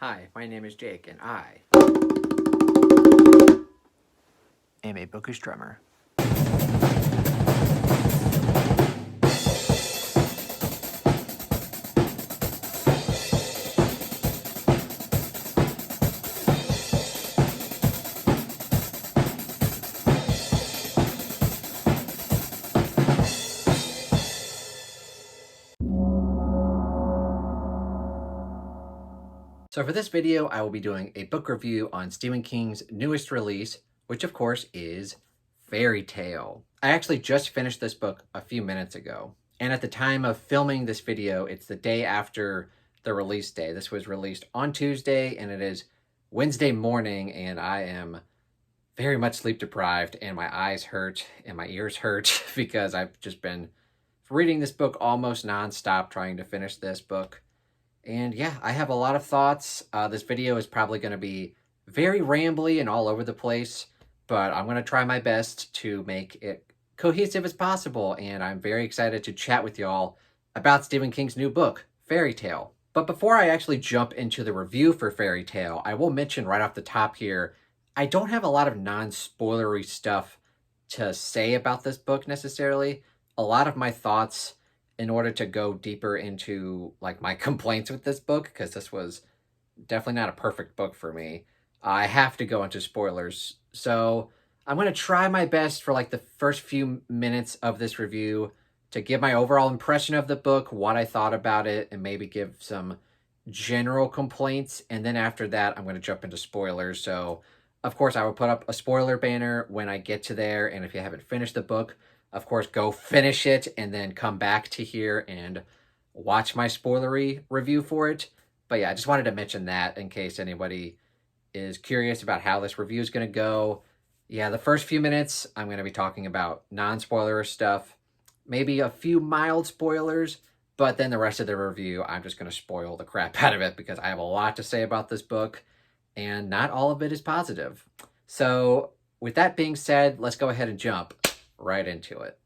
Hi, my name is Jake, and I am a bookish drummer. So for this video, I will be doing a book review on Stephen King's newest release, which of course is Fairy Tale. I actually just finished this book a few minutes ago. And at the time of filming this video, it's the day after the release day. This was released on Tuesday and it is Wednesday morning, and I am very much sleep deprived and my eyes hurt and my ears hurt because I've just been reading this book almost nonstop trying to finish this book. And yeah, I have a lot of thoughts. This video is probably going to be very rambly and all over the place, but I'm going to try my best to make it cohesive as possible. And I'm very excited to chat with y'all about Stephen King's new book, Fairy Tale. But before I actually jump into the review for Fairy Tale, I will mention right off the top here, I don't have a lot of non-spoilery stuff to say about this book necessarily. A lot of my thoughts, in order to go deeper into like my complaints with this book, because this was definitely not a perfect book for me, I have to go into spoilers. So I'm going to try my best for like the first few minutes of this review to give my overall impression of the book, what I thought about it, and maybe give some general complaints. And then after that, I'm going to jump into spoilers. So of course I will put up a spoiler banner when I get to there. And if you haven't finished the book, of course, go finish it and then come back to here and watch my spoilery review for it. But yeah, I just wanted to mention that in case anybody is curious about how this review is going to go. Yeah, the first few minutes, I'm going to be talking about non-spoiler stuff, maybe a few mild spoilers, but then the rest of the review, I'm just going to spoil the crap out of it because I have a lot to say about this book, and not all of it is positive. So with that being said, let's go ahead and jump right into it.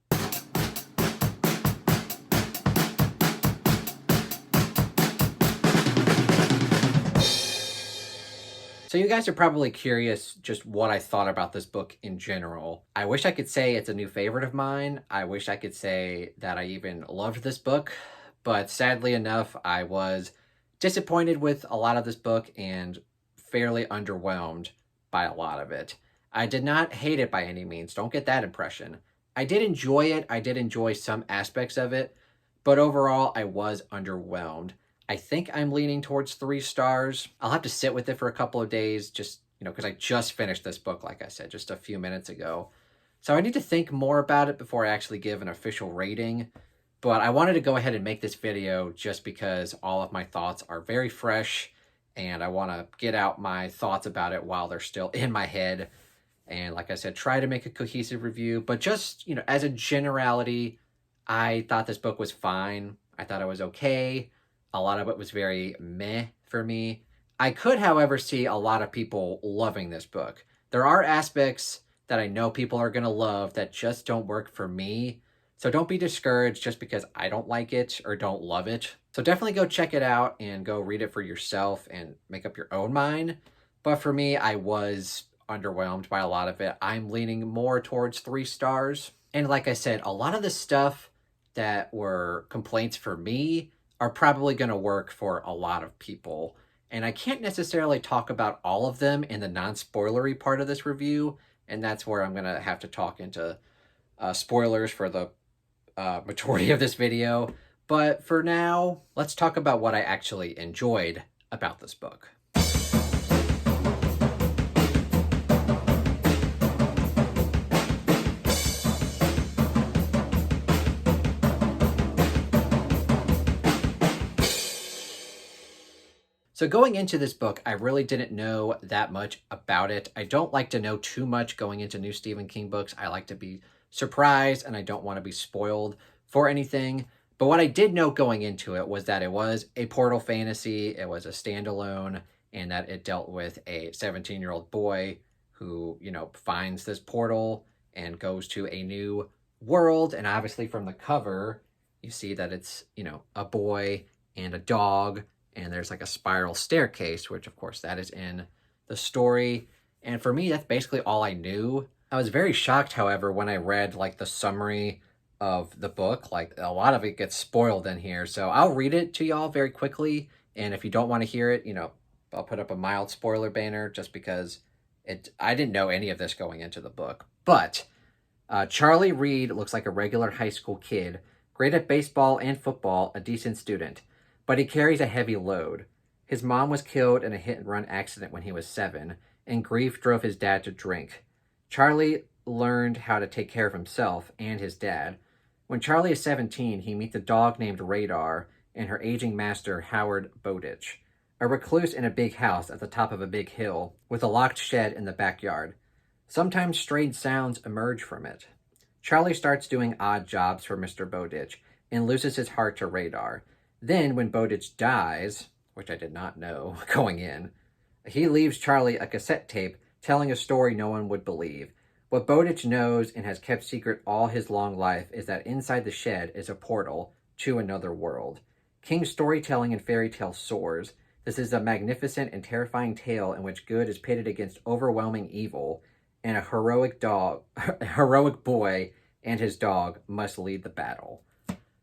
So you guys are probably curious just what I thought about this book in general. I wish I could say it's a new favorite of mine. I wish I could say that I even loved this book, but sadly enough, I was disappointed with a lot of this book and fairly underwhelmed by a lot of it. I did not hate it by any means. Don't get that impression. I did enjoy it. I did enjoy some aspects of it, but overall, I was underwhelmed. I think I'm leaning towards 3 stars. I'll have to sit with it for a couple of days, just, because I just finished this book, like I said, just a few minutes ago. So I need to think more about it before I actually give an official rating. But I wanted to go ahead and make this video just because all of my thoughts are very fresh, and I want to get out my thoughts about it while they're still in my head. And like I said, try to make a cohesive review. But just, as a generality, I thought this book was fine. I thought it was okay. A lot of it was very meh for me. I could, however, see a lot of people loving this book. There are aspects that I know people are going to love that just don't work for me. So don't be discouraged just because I don't like it or don't love it. So definitely go check it out and go read it for yourself and make up your own mind. But for me, I was underwhelmed by a lot of it. I'm leaning more towards 3 stars. And like I said, a lot of the stuff that were complaints for me are probably going to work for a lot of people. And I can't necessarily talk about all of them in the non-spoilery part of this review. And that's where I'm going to have to talk into spoilers for the majority of this video. But for now, let's talk about what I actually enjoyed about this book. So going into this book, I really didn't know that much about it. I don't like to know too much going into new Stephen King books. I like to be surprised and I don't want to be spoiled for anything. But what I did know going into it was that it was a portal fantasy, it was a standalone, and that it dealt with a 17-year-old boy who, finds this portal and goes to a new world. And obviously from the cover, you see that it's, a boy and a dog and there's like a spiral staircase, which of course that is in the story. And for me, that's basically all I knew. I was very shocked, however, when I read like the summary of the book. Like a lot of it gets spoiled in here. So I'll read it to y'all very quickly. And if you don't want to hear it, I'll put up a mild spoiler banner just because I didn't know any of this going into the book. But Charlie Reed looks like a regular high school kid, great at baseball and football, a decent student, but he carries a heavy load. His mom was killed in a hit-and-run accident when he was 7, and grief drove his dad to drink. Charlie learned how to take care of himself and his dad. When Charlie is 17, he meets a dog named Radar and her aging master, Howard Bowditch, a recluse in a big house at the top of a big hill with a locked shed in the backyard. Sometimes strange sounds emerge from it. Charlie starts doing odd jobs for Mr. Bowditch and loses his heart to Radar. Then, when Bowditch dies, which I did not know going in, he leaves Charlie a cassette tape telling a story no one would believe. What Bowditch knows and has kept secret all his long life is that inside the shed is a portal to another world. King's storytelling and fairy tale soars. This is a magnificent and terrifying tale in which good is pitted against overwhelming evil, and a heroic boy and his dog must lead the battle.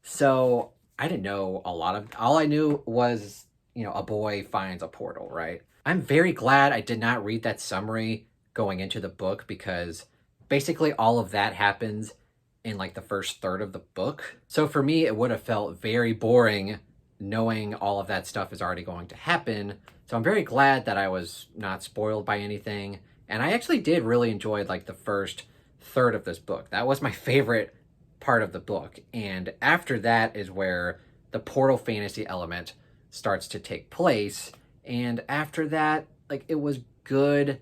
So I didn't know all I knew was, a boy finds a portal, right? I'm very glad I did not read that summary going into the book, because basically all of that happens in like the first third of the book. So for me, it would have felt very boring knowing all of that stuff is already going to happen. So I'm very glad that I was not spoiled by anything. And I actually did really enjoy like the first third of this book. That was my favorite part of the book. And after that is where the portal fantasy element starts to take place. And after that, like, it was good,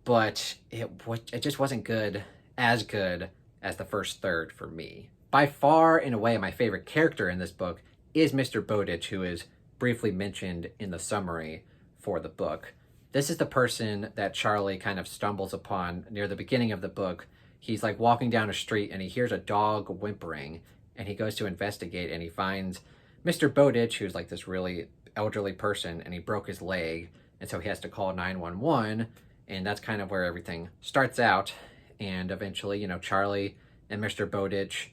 but it just wasn't good as the first third for me. By far, in a way, my favorite character in this book is Mr. Bowditch, who is briefly mentioned in the summary for the book. This is the person that Charlie kind of stumbles upon near the beginning of the book. He's like walking down a street and he hears a dog whimpering, and he goes to investigate, and he finds Mr. Bowditch, who's like this really elderly person, and he broke his leg, and so he has to call 911, and that's kind of where everything starts out. And eventually, Charlie and Mr. Bowditch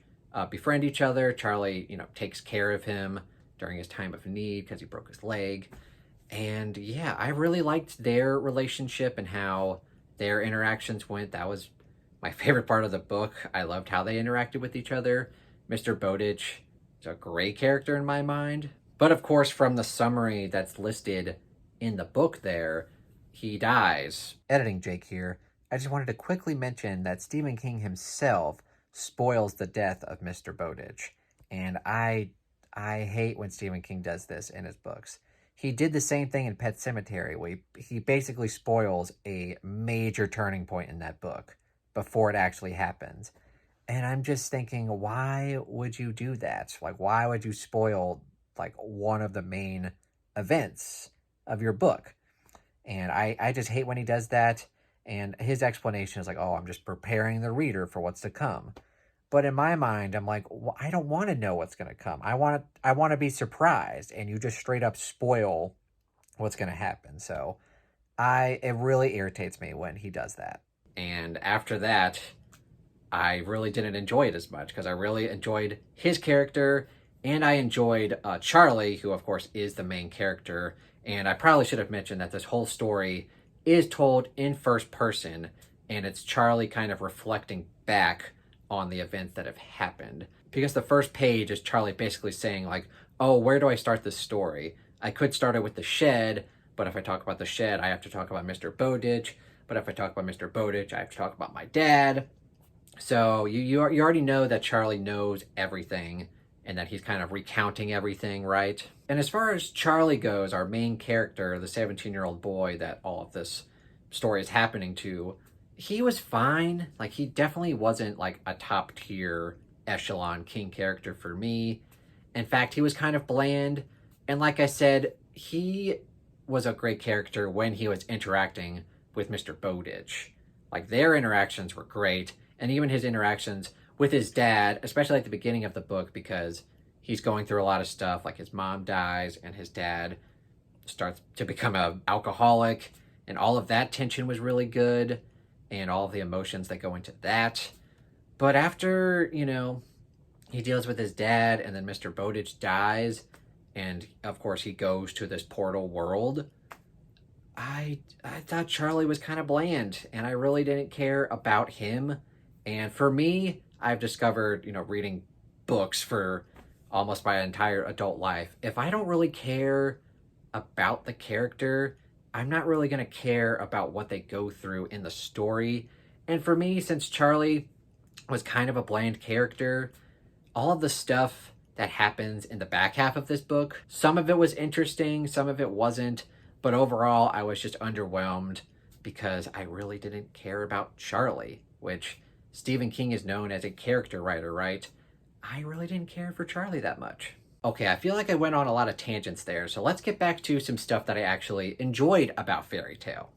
befriend each other. Charlie, takes care of him during his time of need because he broke his leg. And yeah, I really liked their relationship and how their interactions went. That was my favorite part of the book. I loved how they interacted with each other. Mr. Bowditch is a great character in my mind. But of course, from the summary that's listed in the book there, he dies. Editing Jake here. I just wanted to quickly mention that Stephen King himself spoils the death of Mr. Bowditch. And I hate when Stephen King does this in his books. He did the same thing in Pet Sematary, where he basically spoils a major turning point in that book before it actually happens. And I'm just thinking, why would you do that? Like, why would you spoil, like, one of the main events of your book? And I just hate when he does that. And his explanation is like, oh, I'm just preparing the reader for what's to come. But in my mind, I'm like, well, I don't want to know what's going to come. I want to be surprised, and you just straight up spoil what's going to happen. So it really irritates me when he does that. And after that, I really didn't enjoy it as much, because I really enjoyed his character, and I enjoyed Charlie, who of course is the main character. And I probably should have mentioned that this whole story is told in first person, and it's Charlie kind of reflecting back on the events that have happened. Because the first page is Charlie basically saying like, oh, where do I start this story? I could start it with the shed, but if I talk about the shed, I have to talk about Mr. Bowditch. But if I talk about Mr. Bowditch, I have to talk about my dad. So you already know that Charlie knows everything, and that he's kind of recounting everything, right? And as far as Charlie goes, our main character, the 17-year-old boy that all of this story is happening to, he was fine. Like, he definitely wasn't like a top tier echelon King character for me. In fact, he was kind of bland. And like I said, he was a great character when he was interacting with Mr. Bowditch. Like, their interactions were great. And even his interactions with his dad, especially at the beginning of the book, because he's going through a lot of stuff. Like, his mom dies and his dad starts to become an alcoholic, and all of that tension was really good, and all of the emotions that go into that. But after, he deals with his dad, and then Mr. Bowditch dies, and of course he goes to this portal world. I thought Charlie was kind of bland, and I really didn't care about him. And for me, I've discovered, reading books for almost my entire adult life, if I don't really care about the character, I'm not really going to care about what they go through in the story. And for me, since Charlie was kind of a bland character, all of the stuff that happens in the back half of this book, some of it was interesting, some of it wasn't, but overall I was just underwhelmed because I really didn't care about Charlie, which Stephen King is known as a character writer, right? I really didn't care for Charlie that much. Okay, I feel like I went on a lot of tangents there, so let's get back to some stuff that I actually enjoyed about Fairy Tale.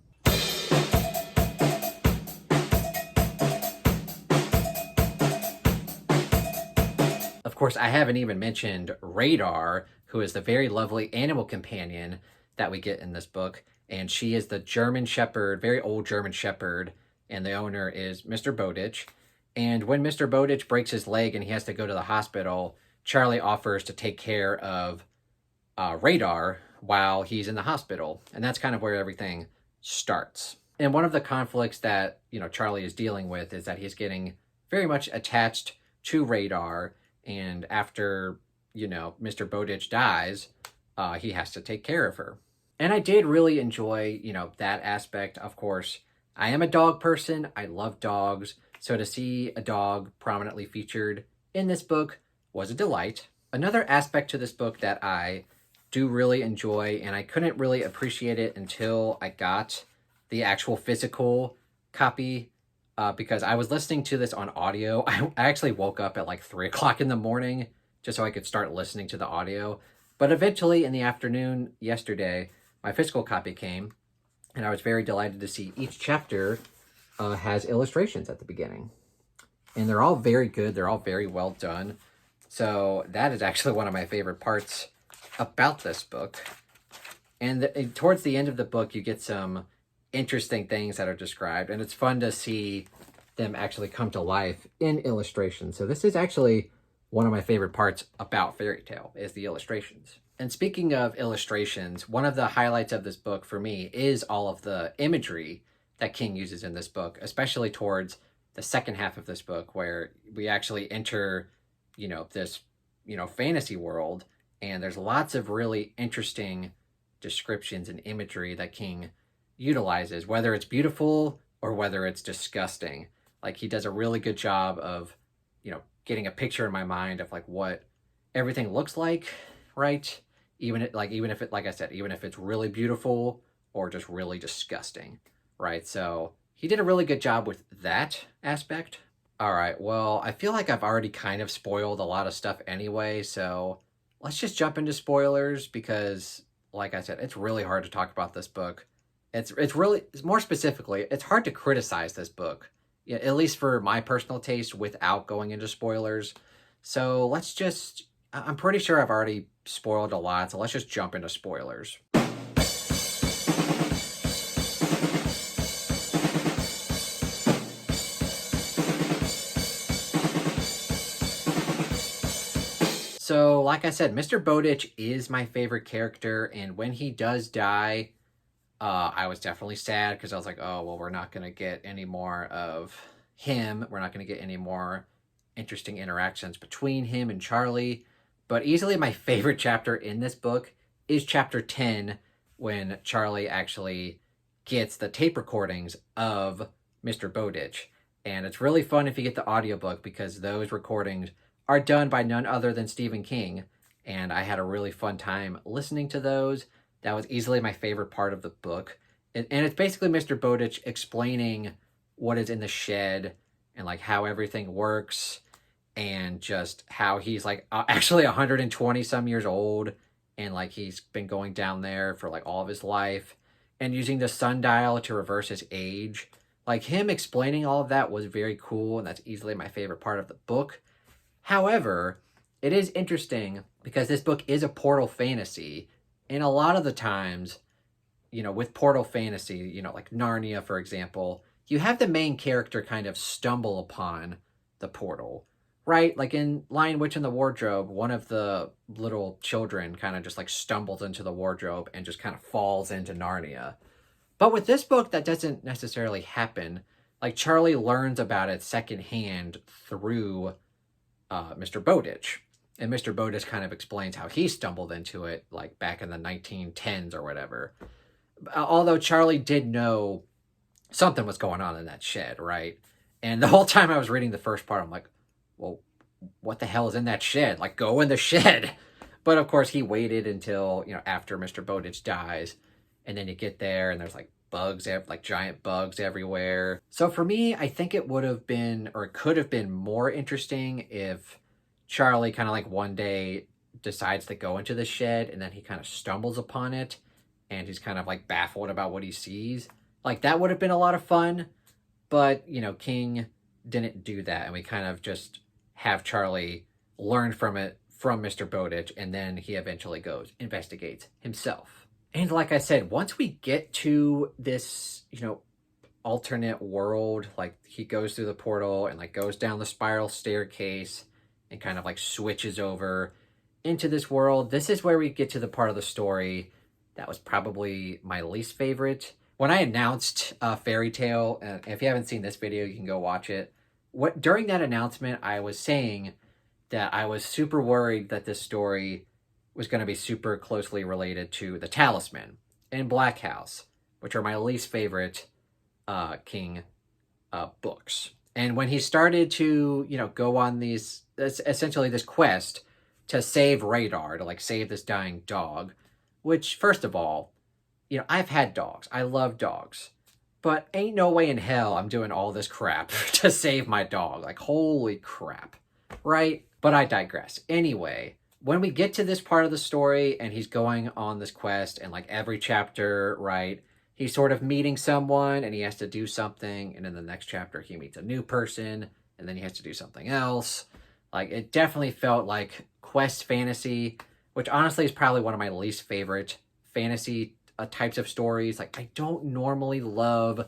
Of course, I haven't even mentioned Radar, who is the very lovely animal companion that we get in this book, and she is the German Shepherd, very old German Shepherd, and the owner is Mr. Bowditch. And when Mr. Bowditch breaks his leg and he has to go to the hospital, Charlie offers to take care of Radar while he's in the hospital. And that's kind of where everything starts. And one of the conflicts that, Charlie is dealing with is that he's getting very much attached to Radar. And after, Mr. Bowditch dies, he has to take care of her. And I did really enjoy, that aspect. Of course, I am a dog person. I love dogs. So to see a dog prominently featured in this book was a delight. Another aspect to this book that I do really enjoy, and I couldn't really appreciate it until I got the actual physical copy, because I was listening to this on audio. I actually woke up at like 3 o'clock in the morning just so I could start listening to the audio. But eventually in the afternoon yesterday, my physical copy came, and I was very delighted to see each chapter has illustrations at the beginning. And they're all very good. They're all very well done. So that is actually one of my favorite parts about this book. And towards the end of the book, you get some interesting things that are described. And it's fun to see them actually come to life in illustration. So this is actually one of my favorite parts about Fairy Tale, is the illustrations. And speaking of illustrations, one of the highlights of this book for me is all of the imagery that King uses in this book, especially towards the second half of this book, where we actually enter, this, fantasy world, and there's lots of really interesting descriptions and imagery that King utilizes, whether it's beautiful or whether it's disgusting. Like, he does a really good job of, getting a picture in my mind of like what everything looks like, right? Even if it, like I said, even if it's really beautiful or just really disgusting. Right, so he did a really good job with that aspect. All right, well, I feel like I've already kind of spoiled a lot of stuff anyway, so let's just jump into spoilers because, like I said, it's really hard to talk about this book. It's really, more specifically, it's hard to criticize this book, at least for my personal taste, without going into spoilers. So I'm pretty sure I've already spoiled a lot, so let's just jump into spoilers. So, like I said, Mr. Bowditch is my favorite character, and when he does die, I was definitely sad because I was like, oh, well, we're not going to get any more of him. We're not going to get any more interesting interactions between him and Charlie. But easily my favorite chapter in this book is chapter 10, when Charlie actually gets the tape recordings of Mr. Bowditch. And it's really fun if you get the audiobook, because those recordings are done by none other than Stephen King, and I had a really fun time listening to those. That was easily my favorite part of the book. And it's basically Mr. Bowditch explaining what is in the shed and like how everything works, and just how he's like actually 120 some years old, and like he's been going down there for like all of his life, and using the sundial to reverse his age. Like, him explaining all of that was very cool, and that's easily my favorite part of the book. However, it is interesting because this book is a portal fantasy, And a lot of the times, with portal fantasy, like Narnia, for example, you have the main character kind of stumble upon the portal, right? Like in Lion, Witch, and the Wardrobe, one of the little children kind of just like stumbles into the wardrobe and just kind of falls into Narnia. But with this book, that doesn't necessarily happen. Like Charlie learns about it secondhand through Mr. Bowditch. And Mr. Bowditch kind of explains how he stumbled into it, like back in the 1910s or whatever. Although Charlie did know something was going on in that shed, right? And the whole time I was reading the first part, I'm like, well, what the hell is in that shed? Like, go in the shed. But of course, he waited until, after Mr. Bowditch dies. And then you get there and there's like bugs, like giant bugs everywhere. So for me, I think it would have been, or it could have been more interesting if Charlie kind of like one day decides to go into the shed and then he kind of stumbles upon it and he's kind of like baffled about what he sees. Like that would have been a lot of fun, but King didn't do that, and we kind of just have Charlie learn from it from Mr. Bowditch, and then he eventually goes investigates himself. And like I said, once we get to this, alternate world, like he goes through the portal and like goes down the spiral staircase and kind of like switches over into this world. This is where we get to the part of the story that was probably my least favorite. When I announced Fairy Tale, and if you haven't seen this video, you can go watch it. During that announcement, I was saying that I was super worried that this story was going to be super closely related to The Talisman and Black House, which are my least favorite King books. And when he started to, go on these, essentially this quest to save Radar, to like save this dying dog, which first of all, I've had dogs. I love dogs. But ain't no way in hell I'm doing all this crap to save my dog. Like, holy crap. Right? But I digress. Anyway, when we get to this part of the story and he's going on this quest and like every chapter, right, he's sort of meeting someone and he has to do something. And in the next chapter, he meets a new person and then he has to do something else. Like, it definitely felt like quest fantasy, which honestly is probably one of my least favorite fantasy types of stories. Like, I don't normally love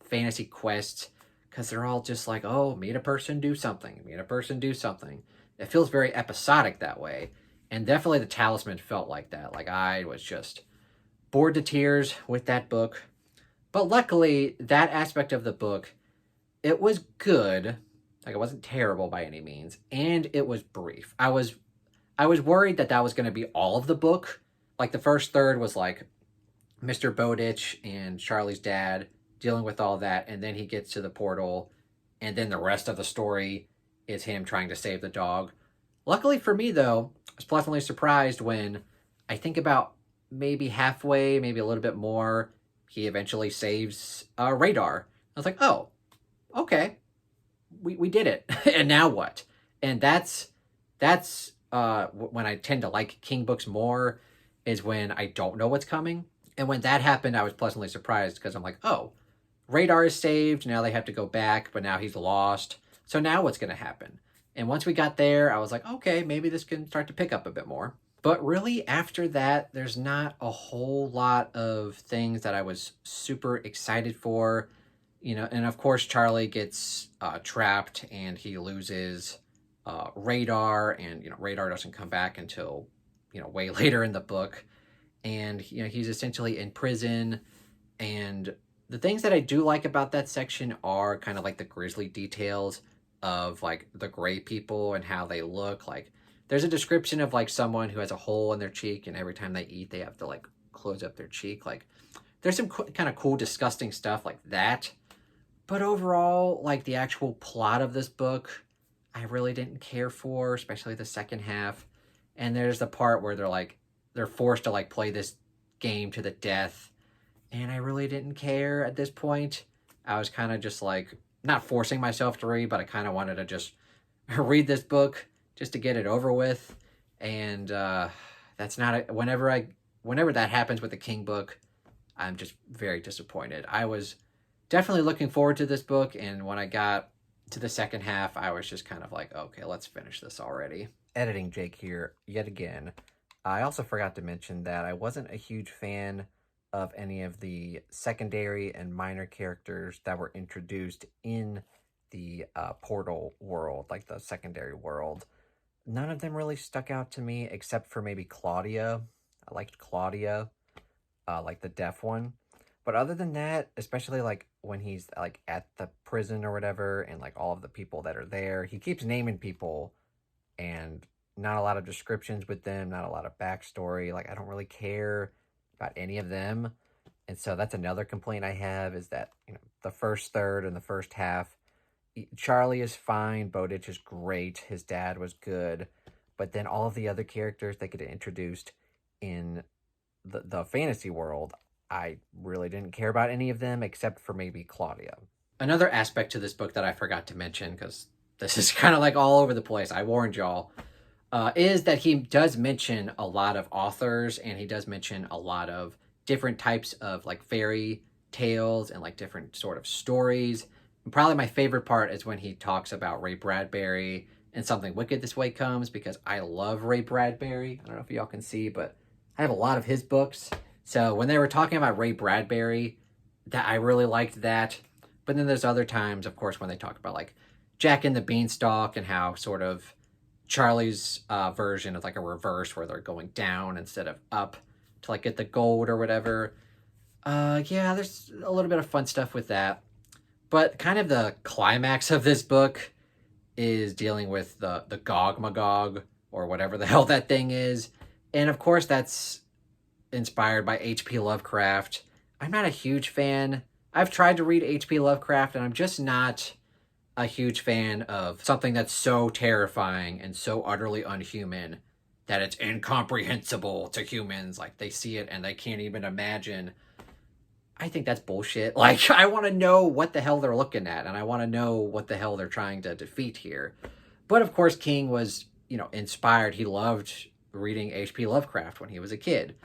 fantasy quests because they're all just like, oh, meet a person, do something, meet a person, do something. It feels very episodic that way. And definitely The Talisman felt like that. Like, I was just bored to tears with that book. But luckily, that aspect of the book, it was good. Like, it wasn't terrible by any means. And it was brief. I was worried that was going to be all of the book. Like, the first third was like Mr. Bowditch and Charlie's dad dealing with all that, and then he gets to the portal, and then the rest of the story is him trying to save the dog. Luckily for me, though, I was pleasantly surprised when I think about maybe halfway, maybe a little bit more, he eventually saves Radar. I was like, oh, okay, we did it. And now what? And that's when I tend to like King books more, is when I don't know what's coming. And when that happened, I was pleasantly surprised because I'm like, oh, Radar is saved. Now they have to go back, but now he's lost. So now what's going to happen? And once we got there, I was like, okay, maybe this can start to pick up a bit more. But really, after that, there's not a whole lot of things that I was super excited for. And of course, Charlie gets trapped and he loses Radar. And, Radar doesn't come back until, way later in the book. And, he's essentially in prison. And the things that I do like about that section are kind of like the grisly details of like the gray people and how they look. Like, there's a description of like someone who has a hole in their cheek and every time they eat, they have to like close up their cheek. Like, there's some kind of cool, disgusting stuff like that. But overall, like the actual plot of this book, I really didn't care for, especially the second half. And there's the part where they're forced to like play this game to the death. And I really didn't care at this point. I was kind of just like, not forcing myself to read, but I kind of wanted to just read this book just to get it over with. And that's not, whenever that happens with the King book, I'm just very disappointed. I was definitely looking forward to this book. And when I got to the second half, I was just kind of like, okay, let's finish this already. Editing Jake here yet again. I also forgot to mention that I wasn't a huge fan of any of the secondary and minor characters that were introduced in the Portal world, like the secondary world. None of them really stuck out to me except for maybe Claudia. I liked Claudia, like the deaf one. But other than that, especially like when he's like at the prison or whatever, and like all of the people that are there, he keeps naming people and not a lot of descriptions with them, not a lot of backstory. Like I don't really care about any of them. And so that's another complaint I have is that, the first third and the first half, Charlie is fine, Bowditch is great, his dad was good, but then all of the other characters that get introduced in the fantasy world, I really didn't care about any of them except for maybe Claudia. Another aspect to this book that I forgot to mention, because this is kind of like all over the place, I warned y'all, is that he does mention a lot of authors, and he does mention a lot of different types of like fairy tales and like different sort of stories. And probably my favorite part is when he talks about Ray Bradbury and Something Wicked This Way Comes, because I love Ray Bradbury. I don't know if y'all can see, but I have a lot of his books. So when they were talking about Ray Bradbury, that I really liked that. But then there's other times, of course, when they talk about like Jack and the Beanstalk and how sort of Charlie's version of like a reverse where they're going down instead of up to like get the gold or whatever. Yeah, there's a little bit of fun stuff with that. But kind of the climax of this book is dealing with the Gog Magog or whatever the hell that thing is. And of course that's inspired by H.P. Lovecraft. I'm not a huge fan. I've tried to read H.P. Lovecraft and I'm just not a huge fan of something that's so terrifying and so utterly unhuman that it's incomprehensible to humans. Like they see it and they can't even imagine. I think that's bullshit. Like I want to know what the hell they're looking at and I want to know what the hell they're trying to defeat here. But of course King was, inspired. He loved reading H.P. Lovecraft when he was a kid.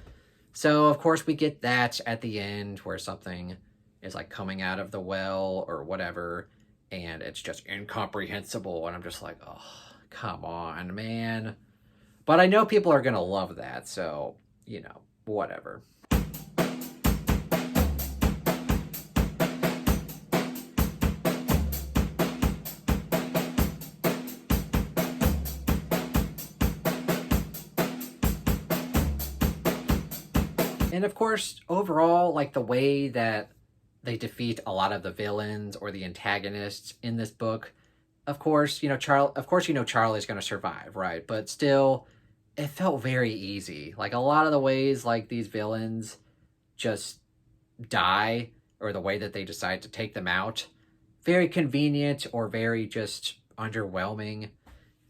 So of course we get that at the end where something is like coming out of the well or whatever, and it's just incomprehensible, and I'm just like, oh, come on, man. But I know people are going to love that, so, whatever. And of course, overall, like the way that they defeat a lot of the villains or the antagonists in this book, of course, Charlie's going to survive, right? But still, it felt very easy. Like a lot of the ways like these villains just die or the way that they decide to take them out, very convenient or very just underwhelming.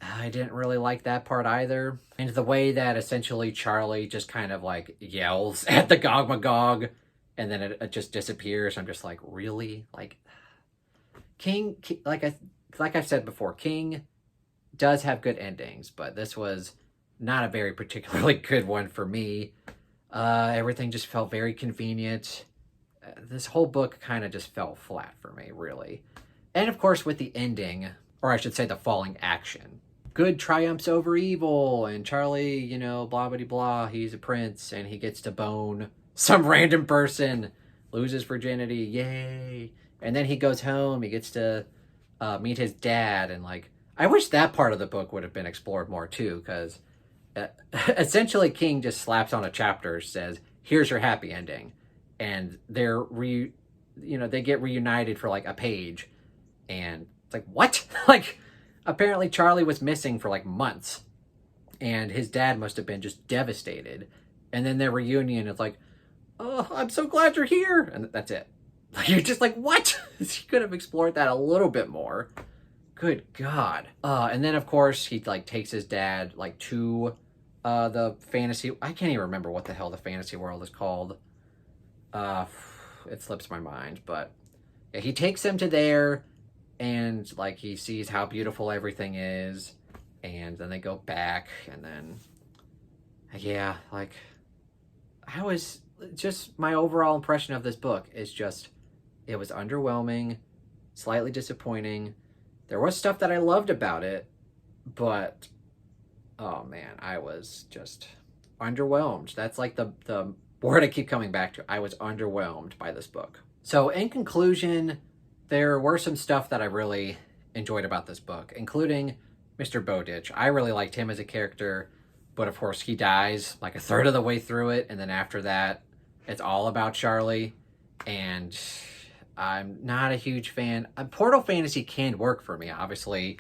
I didn't really like that part either. And the way that essentially Charlie just kind of like yells at the Gog Magog and then it just disappears. I'm just like, really? Like King, like I've said before, King does have good endings, but this was not a very particularly good one for me. Everything just felt very convenient. This whole book kind of just fell flat for me, really. And of course, with the ending, or I should say the falling action, good triumphs over evil, and Charlie, blah, blah, blah, he's a prince, and he gets to bone some random person, loses virginity, yay. And then he goes home, he gets to meet his dad, and like, I wish that part of the book would have been explored more too, because essentially King just slaps on a chapter, says, here's your happy ending. And they get reunited for like a page, and it's like, what? Like, apparently Charlie was missing for like months, and his dad must have been just devastated. And then their reunion is like, oh, I'm so glad you're here. And that's it. Like, you're just like, what? You could have explored that a little bit more. Good God. And then of course he like takes his dad like to the fantasy. I can't even remember what the hell the fantasy world is called. It slips my mind, but yeah, he takes him to there. And like he sees how beautiful everything is, and then they go back, and then yeah, like I was just, my overall impression of this book is just, it was underwhelming, slightly disappointing. There was stuff that I loved about it, but oh man, I was just underwhelmed. That's like the word I keep coming back to. I was underwhelmed by this book. So in conclusion, there were some stuff that I really enjoyed about this book, including Mr. Bowditch. I really liked him as a character, but of course he dies like a third of the way through it, and then after that, it's all about Charlie, and I'm not a huge fan. Portal fantasy can work for me, obviously.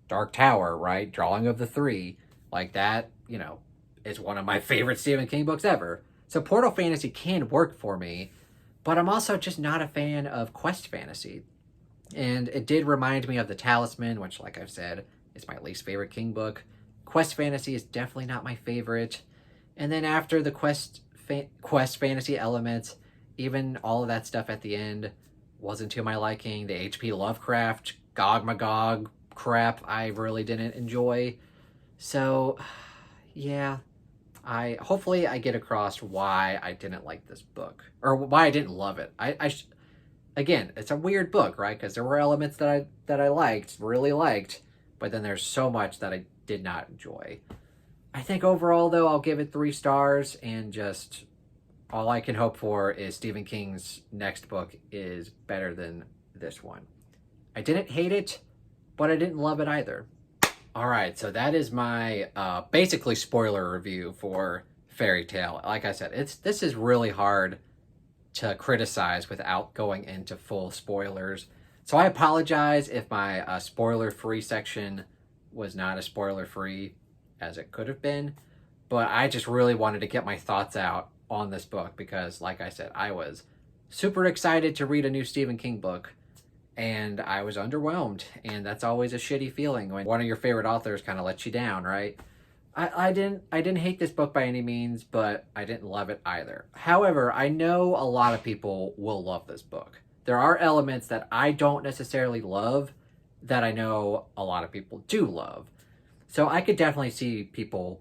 Dark Tower, right? Drawing of the Three, like that, you know, is one of my favorite Stephen King books ever. So Portal fantasy can work for me, but I'm also just not a fan of quest fantasy. And it did remind me of The Talisman, which, like I've said, is my least favorite King book. Quest fantasy is definitely not my favorite. And then after the quest fantasy elements, even all of that stuff at the end wasn't to my liking. The H.P. Lovecraft, Gog Magog crap, I really didn't enjoy. So, yeah, hopefully I get across why I didn't like this book, or why I didn't love it. Again, it's a weird book, right? Because there were elements that I liked, really liked, but then there's so much that I did not enjoy. I think overall, though, I'll give it 3 stars, and just all I can hope for is Stephen King's next book is better than this one. I didn't hate it, but I didn't love it either. All right, so that is my basically spoiler review for Fairy Tale. Like I said, this is really hard to criticize without going into full spoilers. So I apologize if my spoiler-free section was not as spoiler-free as it could have been, but I just really wanted to get my thoughts out on this book because, like I said, I was super excited to read a new Stephen King book, and I was underwhelmed, and that's always a shitty feeling when one of your favorite authors kind of lets you down, right? I didn't hate this book by any means, but I didn't love it either. However, I know a lot of people will love this book. There are elements that I don't necessarily love that I know a lot of people do love. So I could definitely see people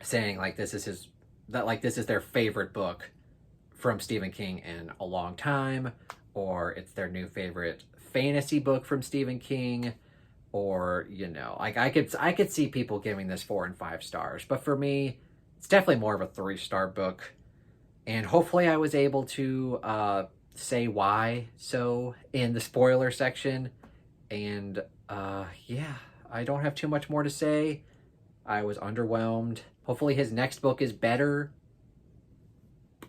saying like this is their favorite book from Stephen King in a long time, or it's their new favorite fantasy book from Stephen King. Or, you know, like I could see people giving this 4 and 5 stars. But for me, it's definitely more of a 3-star book. And hopefully I was able to say why so in the spoiler section. And yeah, I don't have too much more to say. I was underwhelmed. Hopefully his next book is better.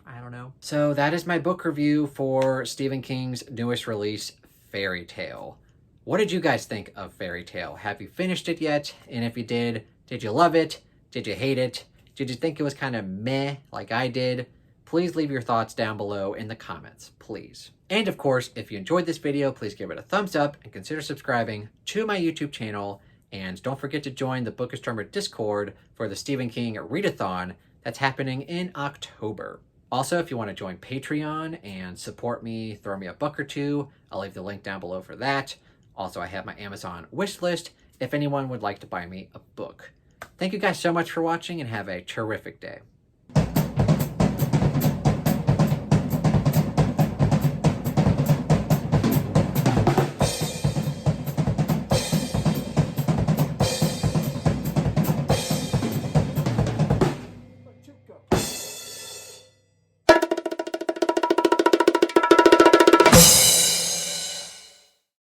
I don't know. So that is my book review for Stephen King's newest release, Fairy Tale. What did you guys think of Fairy Tale? Have you finished it yet? And if you did you love it? Did you hate it? Did you think it was kind of meh like I did? Please leave your thoughts down below in the comments, please. And of course, if you enjoyed this video, please give it a thumbs up and consider subscribing to my YouTube channel. And don't forget to join the Bookastronomer Discord for the Stephen King Readathon that's happening in October. Also, if you want to join Patreon and support me, throw me a buck or two, I'll leave the link down below for that. Also, I have my Amazon wish list if anyone would like to buy me a book. Thank you guys so much for watching and have a terrific day.